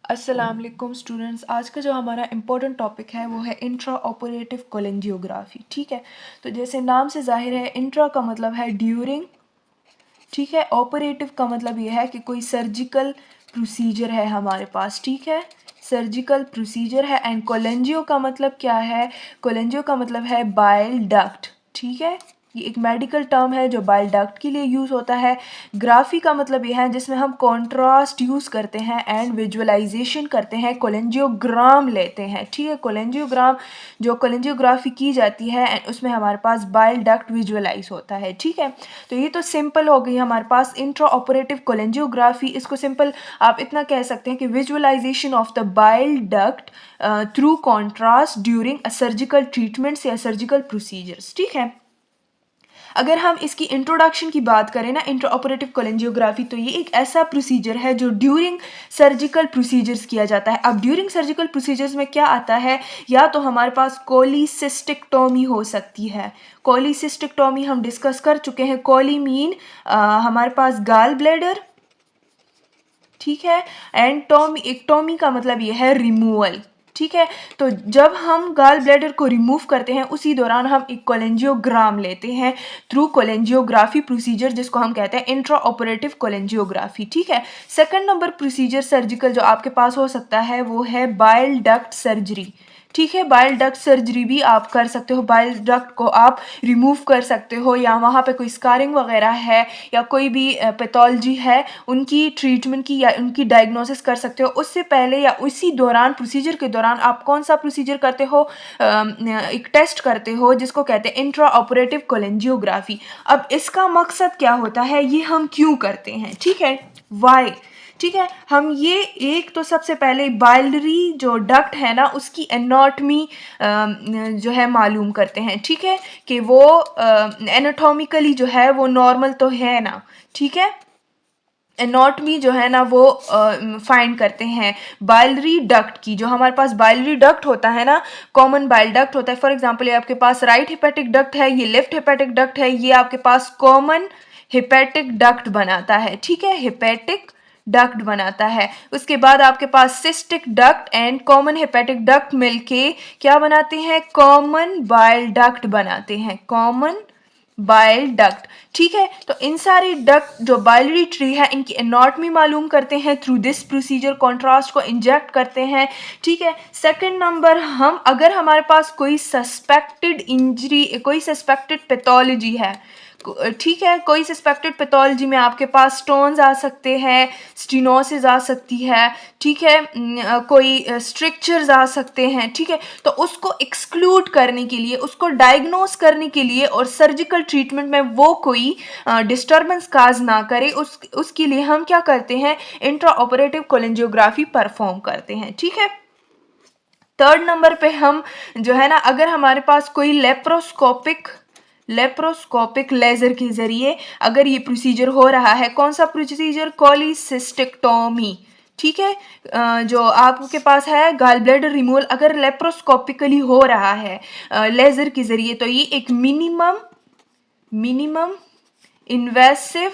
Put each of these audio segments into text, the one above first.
अस्सलाम वालेकुम स्टूडेंट्स। आज का जो हमारा इम्पोर्टेंट टॉपिक है वो है इंट्रा ऑपरेटिव कोलेंजियोग्राफी। ठीक है, तो जैसे नाम से जाहिर है, इंट्रा का मतलब है ड्यूरिंग, ठीक है। ऑपरेटिव का मतलब ये है कि कोई सर्जिकल प्रोसीजर है हमारे पास, ठीक है, सर्जिकल प्रोसीजर है। एंड कोलेंजियो का मतलब क्या है? कोलेंजियो का मतलब है बाइल डक्ट, ठीक है। ये एक मेडिकल टर्म है जो बाइल डक्ट के लिए यूज़ होता है। ग्राफी का मतलब ये है जिसमें हम कॉन्ट्रास्ट यूज़ करते हैं एंड विजुअलाइजेशन करते हैं, कोलेंजियोग्राम लेते हैं, ठीक है। कोलेंजियोग्राम जो कोलेंजियोग्राफी की जाती है एंड उसमें हमारे पास बाइल डक्ट विजुअलाइज होता है, ठीक है। तो ये तो सिंपल हो गई हमारे पास इंट्रा ऑपरेटिव कोलेंजियोग्राफी। इसको सिंपल आप इतना कह सकते हैं कि visualization of the bile duct through contrast during a surgical treatments या सर्जिकल प्रोसीजर्स, ठीक है। अगर हम इसकी इंट्रोडक्शन की बात करें ना, इंट्रा ऑपरेटिव कोलेंजियोग्राफी, तो ये एक ऐसा प्रोसीजर है जो ड्यूरिंग सर्जिकल प्रोसीजर्स किया जाता है। अब ड्यूरिंग सर्जिकल प्रोसीजर्स में क्या आता है? या तो हमारे पास कोलिसिस्टेक्टोमी हो सकती है। कोलिसिस्टेक्टोमी हम डिस्कस कर चुके हैं। कोली मीन हमारे पास गाल ब्लैडर, ठीक है। एंड टोमी, एक्टोमी का मतलब ये है रिमूवल, ठीक है। तो जब हम गाल ब्लैडर को रिमूव करते हैं उसी दौरान हम एक कोलेंजियोग्राम लेते हैं थ्रू कोलेंजियोग्राफी प्रोसीजर, जिसको हम कहते हैं इंट्रा ऑपरेटिव कोलेंजियोग्राफी, ठीक है। सेकंड नंबर प्रोसीजर सर्जिकल जो आपके पास हो सकता है वो है बाइल डक्ट सर्जरी, ठीक है। बाइल डक्ट सर्जरी भी आप कर सकते हो, बाइल डक्ट को आप रिमूव कर सकते हो, या वहाँ पे कोई स्कारिंग वगैरह है या कोई भी पैथोलॉजी है उनकी ट्रीटमेंट की या उनकी डायग्नोसिस कर सकते हो। उससे पहले या उसी दौरान, प्रोसीजर के दौरान आप कौन सा प्रोसीजर करते हो? एक टेस्ट करते हो जिसको कहते हैं इंट्रा ऑपरेटिव कोलेंजियोग्राफी। अब इसका मकसद क्या होता है, ये हम क्यों करते हैं, ठीक है, वाई, ठीक है। हम ये एक तो सबसे पहले बाइलरी जो डक्ट है ना उसकी एनाटॉमी जो है मालूम करते हैं, ठीक है, कि वो एनाटॉमिकली जो है वो नॉर्मल तो है ना, ठीक है। एनाटॉमी जो है ना वो फाइंड करते हैं बाइलरी डक्ट की। जो हमारे पास बाइलरी डक्ट होता है ना, कॉमन बाइल डक्ट होता है। फॉर एग्जांपल ये आपके पास राइट हेपेटिक डक्ट है, ये लेफ्ट हेपेटिक डक्ट है, ये आपके पास कॉमन हेपेटिक डक्ट बनाता है, ठीक है, हेपेटिक डक्ट बनाता है। उसके बाद आपके पास cystic duct and common hepatic duct मिलके क्या बनाते हैं? कॉमन बाइल डक्ट बनाते हैं, कॉमन बाइल डक्ट, ठीक है। तो इन सारी डक्ट जो बाइलरी ट्री है इनकी एनाटॉमी मालूम करते हैं थ्रू दिस प्रोसीजर, कॉन्ट्रास्ट को इंजेक्ट करते हैं, ठीक है। सेकंड नंबर, हम अगर हमारे पास कोई सस्पेक्टेड इंजरी, कोई सस्पेक्टेड पैथोलॉजी है, ठीक है, कोई सस्पेक्टेड पैथोलॉजी में आपके पास स्टोन्स आ सकते हैं, स्टीनोसिस आ सकती है, ठीक है, कोई स्ट्रक्चर्स आ सकते हैं, ठीक है। तो उसको एक्सक्लूड करने के लिए, उसको डायग्नोस करने के लिए और सर्जिकल ट्रीटमेंट में वो कोई डिस्टर्बेंस काज ना करे, उसके लिए हम क्या करते हैं? इंट्रा ऑपरेटिव कोलेंजियोग्राफी परफॉर्म करते हैं, ठीक है। थर्ड नंबर पे हम जो है ना, अगर हमारे पास कोई लेप्रोस्कोपिक लेजर के जरिए अगर ये प्रोसीजर हो रहा है, कौन सा प्रोसीजर? कोलिसिस्टेक्टोमी, ठीक है। जो आपके पास है गाल ब्लैडर रिमूवल, अगर लेप्रोस्कोपिकली हो रहा है लेजर के जरिए, तो ये एक मिनिमम इन्वेसिव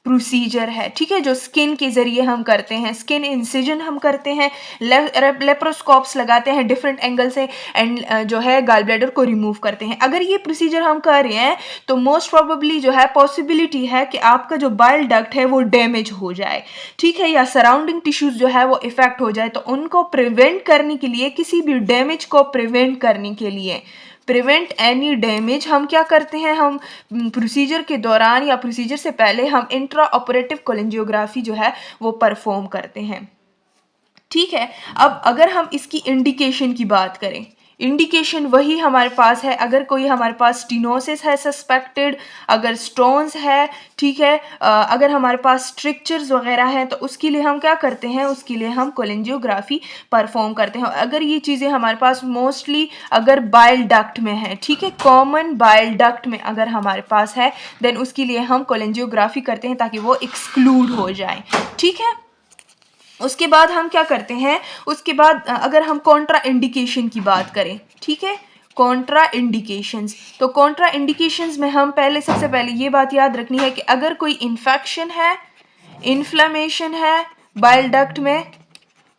प्रोसीजर है, ठीक है, जो स्किन के जरिए हम करते हैं, स्किन इंसिजन हम करते हैं, लेप्रोस्कोप्स लगाते हैं डिफरेंट एंगल से एंड जो है गाल ब्लैडर को रिमूव करते हैं। अगर ये प्रोसीजर हम कर रहे हैं तो मोस्ट प्रोबेबली जो है पॉसिबिलिटी है कि आपका जो बाइल डक्ट है वो डैमेज हो जाए, ठीक है, या सराउंडिंग टिश्यूज जो है वो इफेक्ट हो जाए। तो उनको प्रिवेंट करने के लिए, किसी भी डैमेज को प्रिवेंट करने के लिए, प्रिवेंट एनी डैमेज, हम क्या करते हैं? हम प्रोसीजर के दौरान या प्रोसीजर से पहले हम इंट्रा ऑपरेटिव कोलेंजियोग्राफी जो है वो परफॉर्म करते हैं, ठीक है। अब अगर हम इसकी इंडिकेशन की बात करें, इंडिकेशन वही हमारे पास है, अगर कोई हमारे पास स्टीनोसिस है सस्पेक्टेड, अगर स्टोन्स है, ठीक है, अगर हमारे पास स्ट्रक्चर्स वगैरह हैं, तो उसके लिए हम क्या करते हैं? उसके लिए हम कोलेंजियोग्राफी परफॉर्म करते हैं। अगर ये चीज़ें हमारे पास मोस्टली अगर बाइल डक्ट में है, ठीक है, कॉमन बाइल डक्ट में अगर हमारे पास है, देन उसके लिए हम कोलेंजियोग्राफी करते हैं ताकि वो एक्सक्लूड हो जाए, ठीक है। उसके बाद हम क्या करते हैं? उसके बाद अगर हम कॉन्ट्रा इंडिकेशन की बात करें, ठीक है, कॉन्ट्रा इंडिकेशंस, तो कॉन्ट्रा इंडिकेशंस में हम पहले, सबसे पहले ये बात याद रखनी है कि अगर कोई इन्फेक्शन है, इन्फ्लेमेशन है बाइल डक्ट में,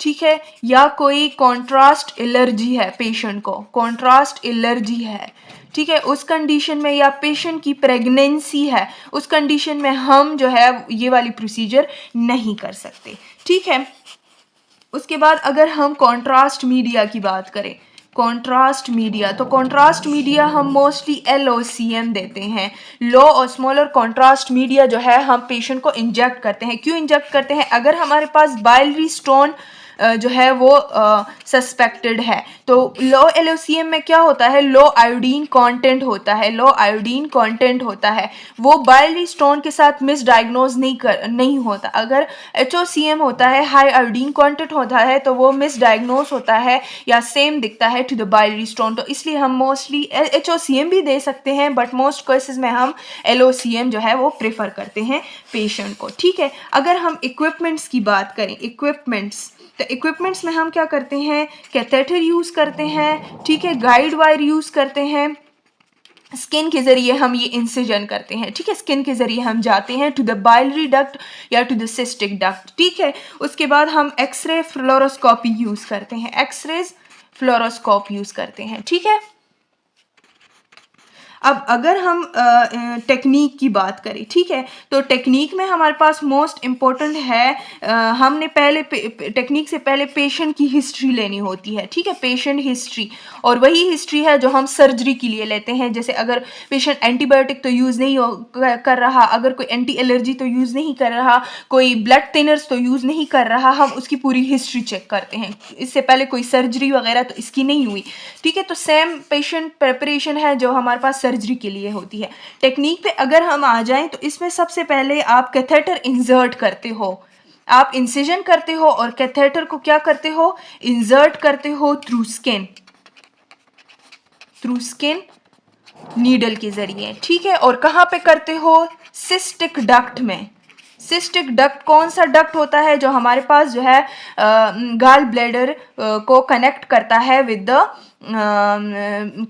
ठीक है, या कोई कॉन्ट्रास्ट एलर्जी है पेशेंट को, कॉन्ट्रास्ट एलर्जी है, ठीक है, उस कंडीशन में, या पेशेंट की प्रेगनेंसी है, उस कंडीशन में हम जो है ये वाली प्रोसीजर नहीं कर सकते, ठीक है। उसके बाद अगर हम कॉन्ट्रास्ट मीडिया की बात करें, कॉन्ट्रास्ट मीडिया, तो कॉन्ट्रास्ट मीडिया हम मोस्टली LOCM देते हैं, लो और स्मॉलर कॉन्ट्रास्ट मीडिया जो है हम पेशेंट को इंजेक्ट करते हैं। क्यों इंजेक्ट करते हैं? अगर हमारे पास बाइलरी स्टोन जो है वो सस्पेक्टेड है, तो लो LOCM में क्या होता है, लो आयोडीन कंटेंट होता है, लो आयोडीन कंटेंट होता है, वो बाइलरी स्टोन के साथ मिसडायग्नोज नहीं होता। अगर HOCM होता है, हाई आयोडीन कंटेंट होता है, तो वो मिसडायग्नोज होता है या सेम दिखता है टू द बाइलरी स्टोन, तो इसलिए हम मोस्टली HOCM भी दे सकते हैं, बट मोस्ट केसेस में हम LOCM जो है वो प्रेफर करते हैं पेशेंट को, ठीक है। अगर हम इक्विपमेंट्स की बात करें, इक्विपमेंट्स, तो इक्विपमेंट्स में हम क्या करते हैं, कैथेटर यूज़ करते हैं, ठीक है, गाइड वायर यूज़ करते हैं, स्किन के ज़रिए हम ये इंसिजन करते हैं, ठीक है, स्किन के ज़रिए हम जाते हैं टू द बाइलरी डक्ट या टू द सिस्टिक डक्ट, ठीक है। उसके बाद हम एक्सरे फ्लोरोस्कोपी यूज़ करते हैं, एक्सरेज फ्लोरोस्कोप यूज़ करते हैं, ठीक है। अब अगर हम टेक्निक की बात करें, ठीक है, तो टेक्निक में हमारे पास मोस्ट इम्पोर्टेंट है, हमने पहले टेक्निक से पहले पेशेंट की हिस्ट्री लेनी होती है, ठीक है, पेशेंट हिस्ट्री, और वही हिस्ट्री है जो हम सर्जरी के लिए लेते हैं। जैसे अगर पेशेंट एंटीबायोटिक तो यूज़ नहीं कर रहा, अगर कोई एंटी एलर्जी तो यूज़ नहीं कर रहा, कोई ब्लड थिनर्स तो यूज़ नहीं कर रहा, हम उसकी पूरी हिस्ट्री चेक करते हैं, इससे पहले कोई सर्जरी वगैरह तो इसकी नहीं हुई, ठीक है। तो सेम पेशेंट प्रिपरेशन है जो हमारे पास सर्जरी के लिए होती है। टेक्निक पे अगर हम आ जाएं तो इसमें सबसे पहले आप कैथेटर इंसर्ट करते हो, आप इंसिजन करते हो और कैथेटर को क्या करते हो, इंसर्ट करते हो थ्रू स्किन, नीडल के जरिए, ठीक है। और कहाँ पे करते हो, सिस्टिक डक्ट में। सिस्टिक डक्ट कौन सा डक्ट होता है, जो हमारे पास जो है गाल ब्लैडर को कनेक्ट करता है with the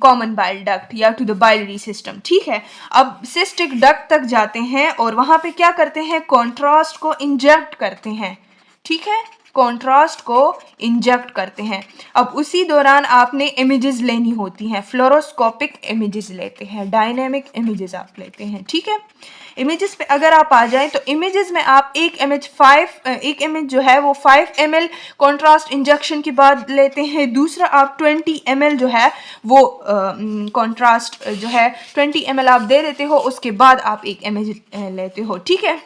common bile duct या टू द बाइलरी सिस्टम, ठीक है। अब सिस्टिक डक्ट तक जाते हैं और वहाँ पे क्या करते हैं, कॉन्ट्रास्ट को इंजेक्ट करते हैं, ठीक है, कॉन्ट्रास्ट को इंजेक्ट करते हैं। अब उसी दौरान आपने इमेजेस लेनी होती हैं, फ्लोरोस्कोपिक इमेजेस लेते हैं, डायनेमिक इमेजेस आप लेते हैं, ठीक है। इमेजेस पे अगर आप आ जाएं तो इमेजेस में आप एक इमेज जो है वो 5 ml कॉन्ट्रास्ट इंजेक्शन के बाद लेते हैं, दूसरा आप 20 ml जो है वो कॉन्ट्रास्ट जो है 20 ml आप दे देते हो, उसके बाद आप एक इमेज लेते हो, ठीक है।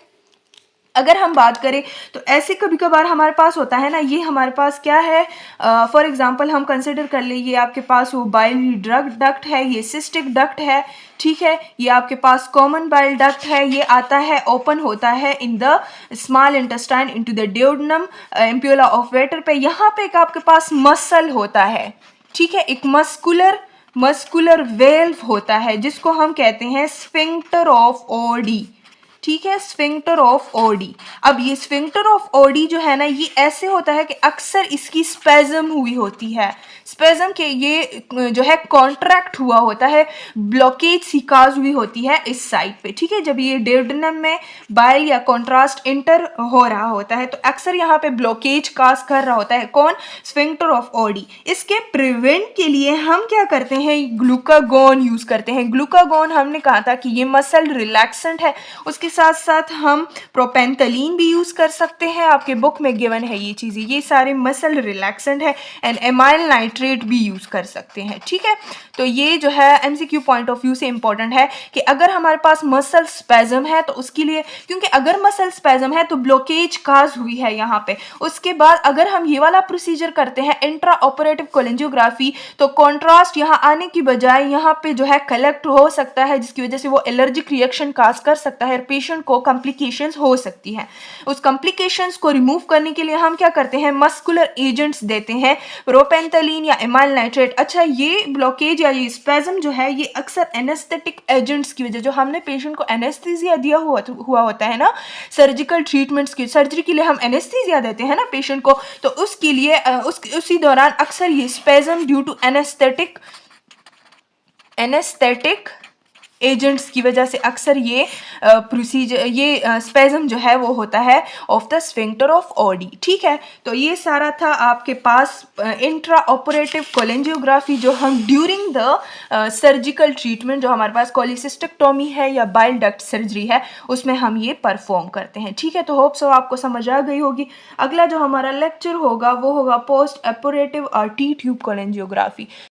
अगर हम बात करें तो ऐसे कभी कभार हमारे पास होता है ना, ये हमारे पास क्या है, फॉर एग्जांपल हम कंसिडर कर ले, ये आपके पास वो बाइलरी डक्ट है, ये सिस्टिक डक्ट है, ठीक है, ये आपके पास कॉमन बाइल डक्ट है, ये आता है ओपन होता है in the small intestine into the duodenum ampulla of waiter पे। यहाँ पे एक आपके पास मसल होता है, ठीक है, एक मस्कुलर वेल्व होता है जिसको हम कहते हैं स्फिंक्टर ऑफ ओडी, ठीक है, स्फिंक्टर ऑफ ओडी। अब ये स्फिंक्टर ऑफ ओडी जो है ना, ये ऐसे होता है कि अक्सर इसकी स्पेजम हुई होती है, स्पेजम के ये जो है कॉन्ट्रैक्ट हुआ होता है, ब्लॉकेज सी काज हुई होती है इस साइड पे, ठीक है। जब ये ड्यूडेनम में बाइल या कॉन्ट्रास्ट इंटर हो रहा होता है तो अक्सर यहाँ पे ब्लॉकेज काज कर रहा होता है, कौन, स्फिंक्टर ऑफ ओडी। इसके प्रिवेंट के लिए हम क्या करते हैं, ग्लूकागोन यूज करते हैं। ग्लूकागोन हमने कहा था कि ये मसल रिलैक्सेंट है, उसके साथ साथ हम प्रोपेंथलीन भी यूज कर सकते हैं, आपके बुक में गिवन है ये चीजें, ये सारे मसल रिलैक्सेंट है, एंड एमाइल नाइट्रेट भी यूज कर सकते हैं, ठीक है। तो ये जो है एमसीक्यू पॉइंट ऑफ व्यू से इंपॉर्टेंट है कि अगर हमारे पास मसल स्पेजम है तो उसके लिए, क्योंकि अगर मसल स्पेजम है तो ब्लॉकेज काज हुई है यहाँ पे, उसके बाद अगर हम ये वाला प्रोसीजर करते हैं इंट्रा ऑपरेटिव कोलेंजियोग्राफी, तो कॉन्ट्रास्ट यहाँ आने की बजाय यहाँ पे जो है कलेक्ट हो सकता है, जिसकी वजह से वो एलर्जिक रिएक्शन काज कर सकता है, पेशेंट को कॉम्प्लिकेशंस हो सकती हैं। उस कॉम्प्लिकेशंस को रिमूव करने के लिए हम क्या करते हैं, मस्कुलर एजेंट्स देते हैं, प्रोपेंथलीन या एमाइल नाइट्रेट। अच्छा, ये ब्लॉकेज या ये स्पेजम जो है ये अक्सर एनेस्थेटिक एजेंट्स की वजह, जो हमने पेशेंट को एनेस्थीसिया दिया हुआ होता है ना, सर्जिकल ट्रीटमेंट्स की, सर्जरी के लिए हम एनेस्थीसिया देते हैं ना पेशेंट को, तो उसके लिए उसी दौरान अक्सर ये spasm due to anaesthetic agents की वजह से अक्सर ये प्रोसीजर ये स्पेज़म जो है वो होता है of the sphincter of Audi. ठीक है, तो ये सारा था आपके पास इंट्रा ऑपरेटिव कोलेंजियोग्राफी जो हम ड्यूरिंग द सर्जिकल ट्रीटमेंट, जो हमारे पास कोलिसिस्टेक्टोमी है या बाइल डक्ट सर्जरी है, उसमें हम ये परफॉर्म करते हैं। ठीक है, तो होप सो आपको समझ आ गई होगी। अगला जो हमारा लेक्चर होगा वो होगा पोस्ट ऑपरेटिव टी ट्यूब कोलेंजियोग्राफी।